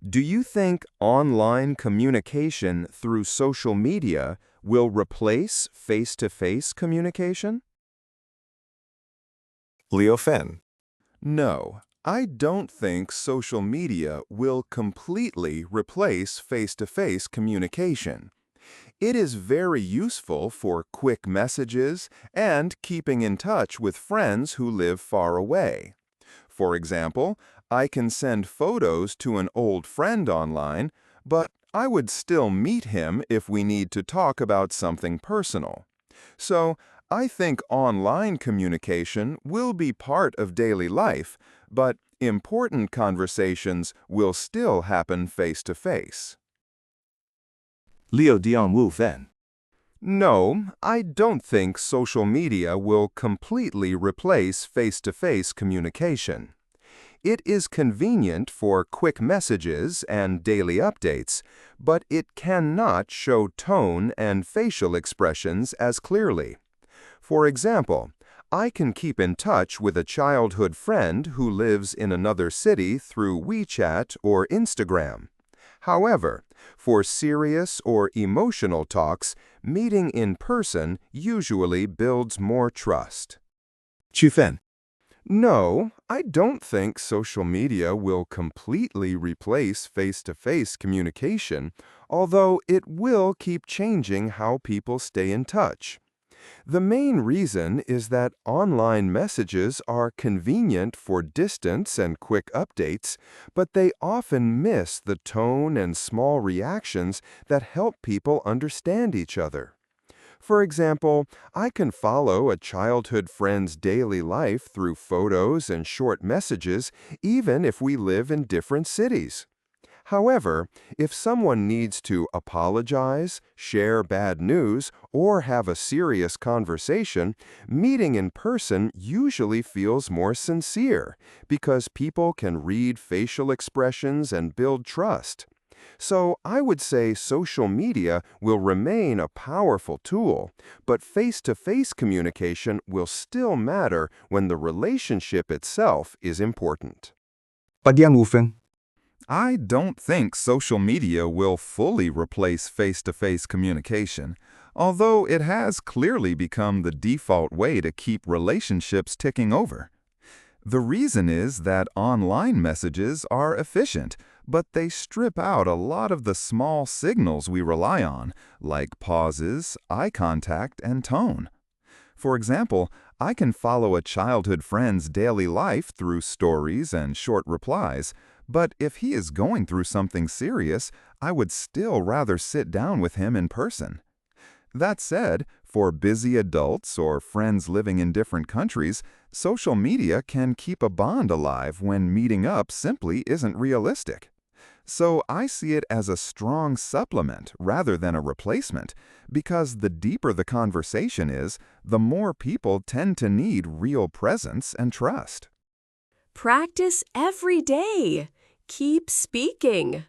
Do you think online communication through social media will replace face-to-face communication? Leo Fenn. No, I don't think social media will completely replace face-to-face communication. It is very useful for quick messages and keeping in touch with friends who live far away. For example, I can send photos to an old friend online, but I would still meet him if we need to talk about something personal. So, I think online communication will be part of daily life, but important conversations will still happen face-to-face. Leo Dion Wu Fen. No, I don't think social media will completely replace face-to-face communication. It is convenient for quick messages and daily updates, but it cannot show tone and facial expressions as clearly. For example, I can keep in touch with a childhood friend who lives in another city through WeChat or Instagram. However, for serious or emotional talks, meeting in person usually builds more trust. Chu Fen. No, I don't think social media will completely replace face-to-face communication, although it will keep changing how people stay in touch. The main reason is that online messages are convenient for distance and quick updates, but they often miss the tone and small reactions that help people understand each other. For example, I can follow a childhood friend's daily life through photos and short messages, even if we live in different cities. However, if someone needs to apologize, share bad news, or have a serious conversation, meeting in person usually feels more sincere because people can read facial expressions and build trust. So I would say social media will remain a powerful tool, but face-to-face communication will still matter when the relationship itself is important. Padian Wu Fen. I don't think social media will fully replace face-to-face communication, although it has clearly become the default way to keep relationships ticking over. The reason is that online messages are efficient, but they strip out a lot of the small signals we rely on, like pauses, eye contact, and tone. For example, I can follow a childhood friend's daily life through stories and short replies, but if he is going through something serious, I would still rather sit down with him in person. That said, for busy adults or friends living in different countries, social media can keep a bond alive when meeting up simply isn't realistic. So I see it as a strong supplement rather than a replacement, because the deeper the conversation is, the more people tend to need real presence and trust. Practice every day. Keep speaking.